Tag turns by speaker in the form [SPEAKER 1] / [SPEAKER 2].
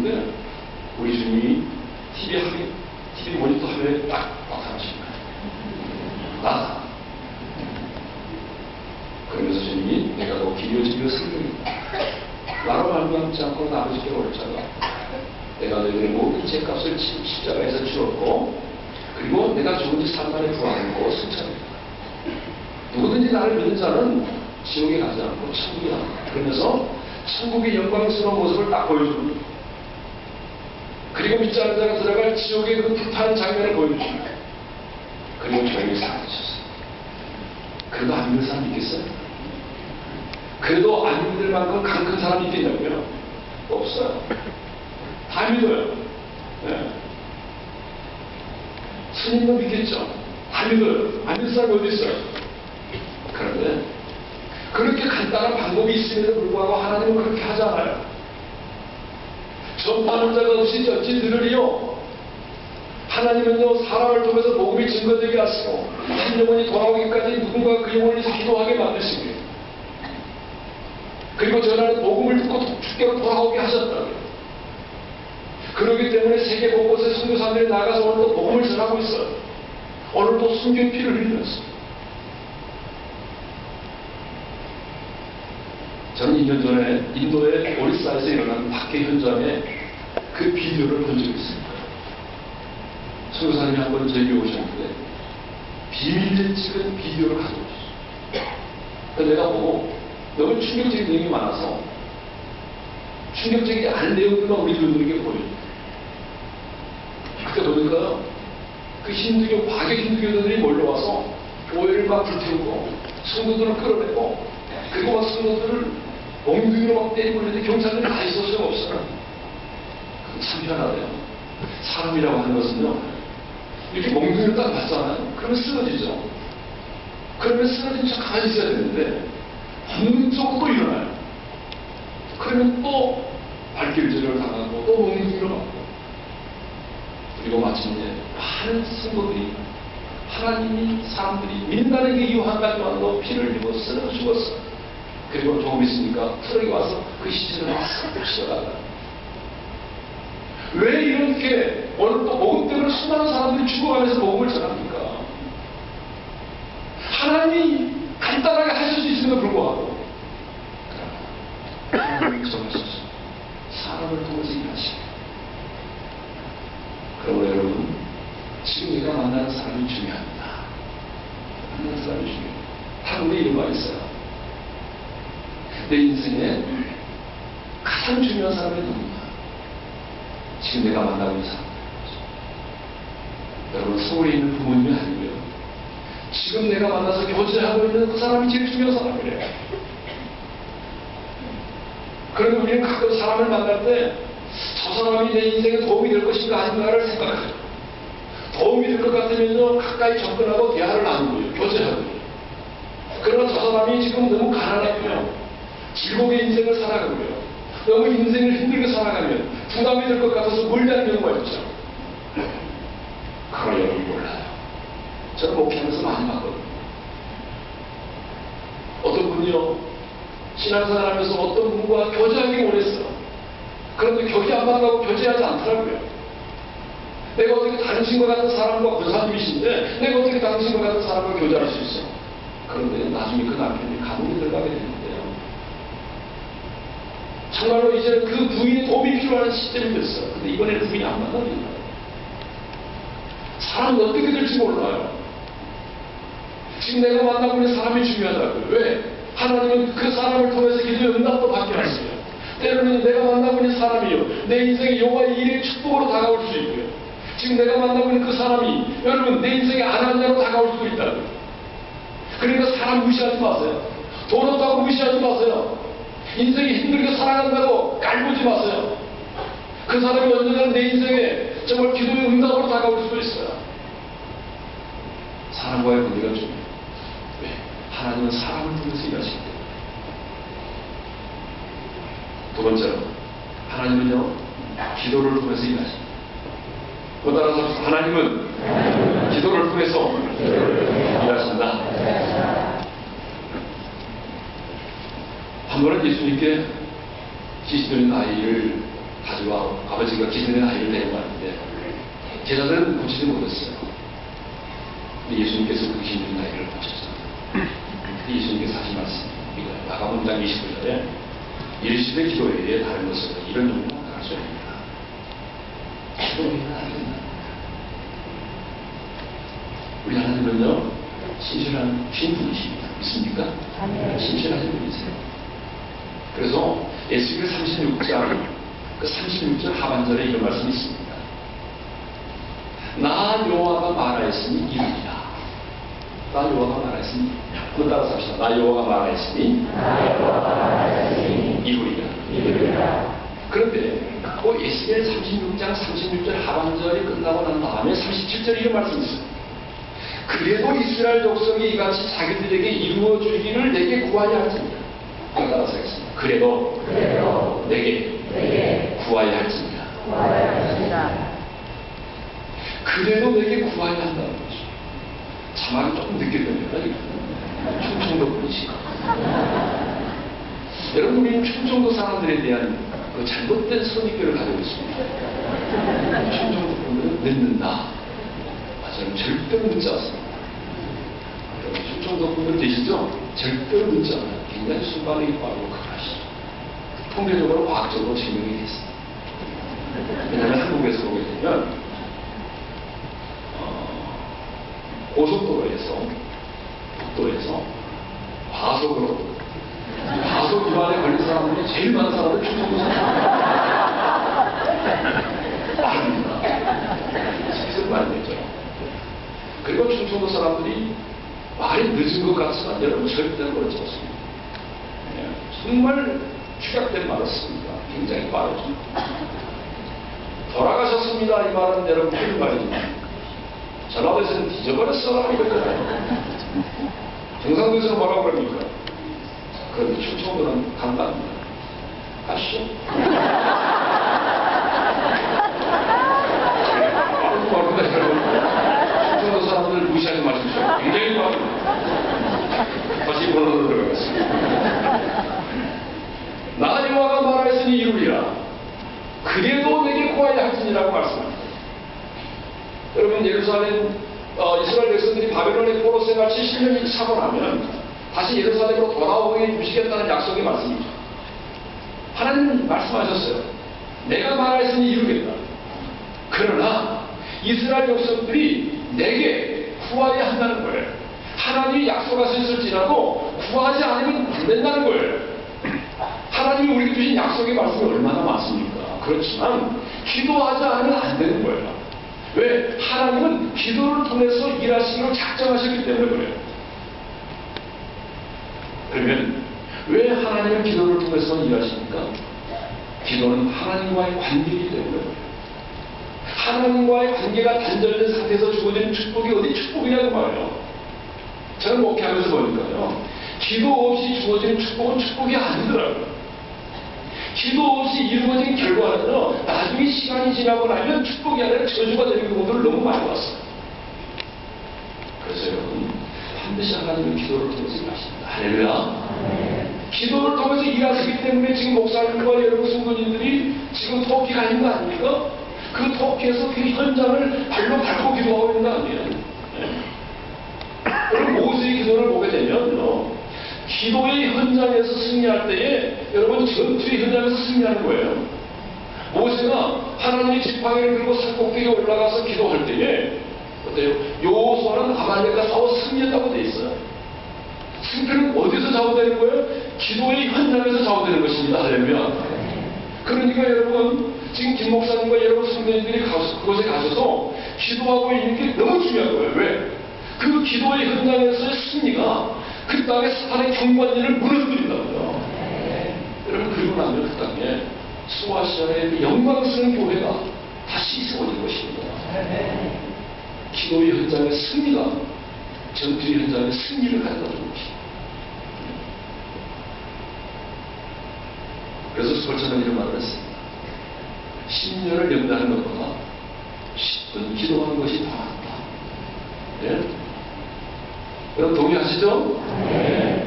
[SPEAKER 1] 있는데 우리 주님이 TV 모니터 화면에 딱 나타나신 거예요. 나. 그러면서 주님이 내가 너 기려지며 성령이다. 나로 말미암지 않고 아버지께 올자가 내가 너희들의 모든 죄값을 십자가에서 치렀고 그리고 내가 죽은 지 3만에 부활했고 승천했다. 누구든지 나를 믿는 자는 지옥에 가지 않고 천국에 간다. 그러면서 천국의 영광스러운 모습을 딱 보여주는 거예요. 그리고 믿지 않는 자가 들어갈 지옥의 그 불타는 장면을 보여주십니다. 그리고 조용히 사라지셨어요. 그래도 안 믿는 사람 있겠어요? 그래도 안 믿을 만큼 강 큰 사람이 있겠냐고요? 없어요. 다 믿어요. 네. 스님도 믿겠죠? 다 믿어요. 안 믿는 사람이 어디 있어요? 그런데 그렇게 간단한 방법이 있음에도 불구하고 하나님은 그렇게 하지 않아요. 전파하는 자가 없이 어찌 들으리요? 하나님은요 사람을 통해서 복음이 증거되게 하시고 한 영혼이 돌아오기까지 누군가 그 영혼을 위해서 기도하게 만드시고요. 그리고 전하는 복음을 듣고 주께로 돌아오게 하셨다고요. 그렇기 때문에 세계 곳곳에 선교사들이 나가서 오늘도 복음을 전하고 있어요. 오늘도 순교의 피를 흘리면서. 저는 2년 전에 인도의 오리사에서 일어난 박해 현장에 그 비디오를 본 적이 있습니다. 선교사님이 한번 저에게 오셨는데 비밀리에 찍은 비디오를 가져오셨어요. 그래서 내가 보고 너무 충격적인 내용이 많아서 충격적이지 않은 내용들만 우리 교인들에게 보여줍니다. 그때 보니까 그 힌두교, 과격 힌두교들이 몰려와서 교회를 막 불태우고 성도들을 끌어내고 그리고 막 성도들을 몽둥이로 막 때리고 있는데 경찰들이 다 있을 수가 없어요. 참 희한하네요. 사람이라고 하는 것은요 이렇게 몽둥이를 딱 맞잖아요. 그러면 쓰러지죠. 그러면 쓰러진 척 가만히 있어야 되는데 본능적으로 또 일어나요. 그러면 또 발길질을 당하고 또 몽둥이로 맞고 그리고 마침내 많은 성도들이 하나님이 사람들이 믿는다는 게 이유 한 가지만으로 피를 흘리고 쓰러 죽었어. 그리고 조금 있으니까 트럭이 와서 그 시체를 싹 실어가다. 왜 이렇게 오늘 또 복음 때문에 수많은 사람들이 죽어가면서 복음을 전합니까? 하나님이 간단하게 하실 수 있음에도 불구하고 하나님이 정하셔서 사람을 통해서 일하시고 그러므로 여러분 지금 내가 만나는 사람이 중요합니다. 만나는 사람이 중요해요. 한국에 이런 말이 있어요. 내 인생에 가장 중요한 사람이 누구냐? 지금 내가 만나고 있는 사람. 여러분 서울에 있는 부모님이 아니고요. 지금 내가 만나서 교제하고 있는 그 사람이 제일 중요한 사람이래요. 그런데 우리는 가끔 사람을 만날 때 저 사람이 내 인생에 도움이 될 것인가 아닌가를 생각해요. 도움이 될 것 같으면요 가까이 접근하고 대화를 나누고요. 교제하고요. 그러나 저 사람이 지금 너무 가난하고요. 즐겁게 인생을 살아가고요. 너무 인생을 힘들게 살아가면 부담이 될 것 같아서 멀리하는 경우가 있죠. 그걸 여러분 몰라요. 저는 목회하면서 많이 봤거든요. 어떤 분이요 신앙생활하면서 어떤 분과 교제하기 원했어요. 그런데 교제 안 만나고 교제하지 않더라고요. 내가 어떻게 당신과 같은 사람과 권사님이신데 내가 어떻게 당신과 같은 사람과 교제할 수 있어? 그런데 나중에 그 남편이 감옥에 들어가게 됐는데요. 정말로 이제 그 부인의 도움이 필요한 시점이 됐어요. 근데 이번에는 부인이 안 만납니다. 사람은 어떻게 될지 몰라요. 지금 내가 만나고 있는 사람이 중요하다고요. 왜? 하나님은 그 사람을 통해서 기도의 응답도 받게 하세요. 때로는 내가 만나고 있는 사람이요 내 인생의 여호와의 일의 축복으로 다가올 수 있고요. 지금 내가 만나고 있는 그 사람이 여러분 내 인생의 아나니아로 다가올 수도 있다고요. 그러니까 사람 무시하지 마세요. 돈 없다고 무시하지 마세요. 인생이 힘들게 살아간다고 깔보지 마세요. 그 사람이 언젠가는 내 인생에 정말 기도의 응답으로 다가올 수도 있어요. 사람과의 관계가 중요해요. 왜? 하나님은 사람을 통해서 일하실 때. 두 번째로 하나님은요 기도를 통해서 일하십니다. 그 따라서 하나님은 기도를 통해서 일하신다. 한 번은 예수님께 70년의 나이를 가지고 아버지가 기준의 아이를 데리고 왔는데 제자들은 고치지 못했어요. 근데 예수님께서 그 기준의 아이를 고쳤어요. 근데 예수님께서 하신 말씀이 이거예요. 마가복음 29절에 일시의 기도에 다른 것은 이런 종류가 나갈 수 없습니다. 기도에는 안 된다. 우리 하나님은요, 신실한 분이십니다. 믿습니까? 신실하신 분이세요. 그래서 에스겔 36장, 그 36절 하반절에 이런 말씀이 있습니다. 나 여호와가 말하였으니 이루리라. 나 여호와가 말하였으니, 한번 따라서 합시다. 나 여호와가 말하였으니 이루리라. 그런데 그 에스겔 36장 36절 하반절이 끝나고 난 다음에 37절에 이런 말씀이 있어요. 그래도 이스라엘 족속이 이같이 자기들에게 이루어 주기를 내게 구하여 할지니라. 따라서 하겠습니다. 그래도 내게 구하여 할지니라. 그래도 내게 구하여 한다는 거죠. 자막이 조금 늦게 됩니다. 충청도 분이시. 여러분, 우리는 충청도 사람들에 대한 그 잘못된 선입견을 가지고 있습니다. 충청도 분은 늦는다. 저는 절대로 늦지 않습니다. 충청도 분들 계시죠? 절대로 늦지 않아요. 굉장히 순발력이 빠르고 강하시죠. 통계적으로 과학적으로 증명이 됐습니다. 왜냐하면 한국에서 보게 되면 고속도로에서 국도에서 과속 위반에 걸린 사람들이 제일 많은 사람들이 충청도 사람입니다. 빠릅니다. 스피드가 많이 되죠. 그리고 충청도 사람들이 말이 늦은 것 같지만 여러분 절대로 그렇지 않습니다. 정말 축약된 말을 씁니다. 굉장히 빠르죠. 돌아가셨습니다. 이 말은 여러분 틀린 말이지만 전라도에서는 뒤져버렸어 이거잖아요. 경상도에서는 뭐라고 그럽니까? 그런데 충청도는 간단합니다. 아시죠? 빠르다 여러분. 충청도 사람들 무시하지 마십시오. 굉장히 빠릅니다. 다시 본론으로 들어가겠습니다. 나 여호와가 말하였으니 이루리라. 그래도 내게 구하여 할지니라고 말씀합니다. 여러분, 예루살렘 이스라엘 백성들이 바벨론의 포로 생활 70년이 차고 나면 다시 예루살렘으로 돌아오게 해주시겠다는 약속의 말씀이죠. 하나님 말씀하셨어요. 내가 말하였으니 이루겠다. 그러나 이스라엘 백성들이 내게 구하여야 한다는 거예요. 하나님이 약속하셨을지라도 구하지 않으면 안 된다는 거예요. 하나님이 우리에게 주신 약속의 말씀이 얼마나 많습니까? 그렇지만 기도하지 않으면 안 되는 거예요. 왜? 하나님은 기도를 통해서 일하시기로 작정하셨기 때문에 그래요. 그러면 왜 하나님은 기도를 통해서 일하십니까? 기도는 하나님과의 관계이기 때문에 그래요. 하나님과의 관계가 단절된 상태에서 주어진 축복이 어디 축복이냐고 말해요. 저는 목회하면서 보니까요, 기도 없이 주어진 축복은 축복이 아니더라고요. 기도 없이 이루어진 결과는요, 나중에 시간이 지나고 나면 축복이 아니라 저주가 되는 경우들을 너무 많이 봤어요. 그래서 여러분, 반드시 하나님은 기도를 통해서 일하십니다. 할렐루야. 기도를 통해서 일하시기 때문에 지금 목사님과 여러분 성도님들이 지금 터키 가 있는 거 아닙니까? 그 터키에서 그 현장을 발로 밟고 기도하고 있는 거 아니에요? 여러분, 모세의 기도를 보게 되면 기도의 현장에서 승리할 때에 여러분 전투의 현장에서 승리하는 거예요. 모세가 하나님의 지팡이를 들고 산꼭대기에 올라가서 기도할 때에 어때요? 여호수아는 아말렉과 싸워 승리했다고 돼 있어요. 승패는 어디서 좌우되는 거예요? 기도의 현장에서 좌우되는 것입니다. 할렐루야. 그러니까 여러분, 지금 김 목사님과 여러분 성도님들이 그곳에 가셔서 기도하고 있는 게 너무 중요한 거예요. 왜? 그 기도의 현장에서의 승리가 그 땅에 사탄의 경관진을 무너뜨린다고요. 여러분, 그리고 나면 그 땅에 수아시아의 그 영광스러운 교회가 다시 세워질 것입니다. 기도의 현장의 승리가 전투의 현장의 승리를 가져다 주는 것입니다. 그래서 스콜처는 이런 말을 했습니다. 10년을 연다는 것보다 10분 기도하는 것이 더 낫다. 네? 여러분 동의하시죠? 네.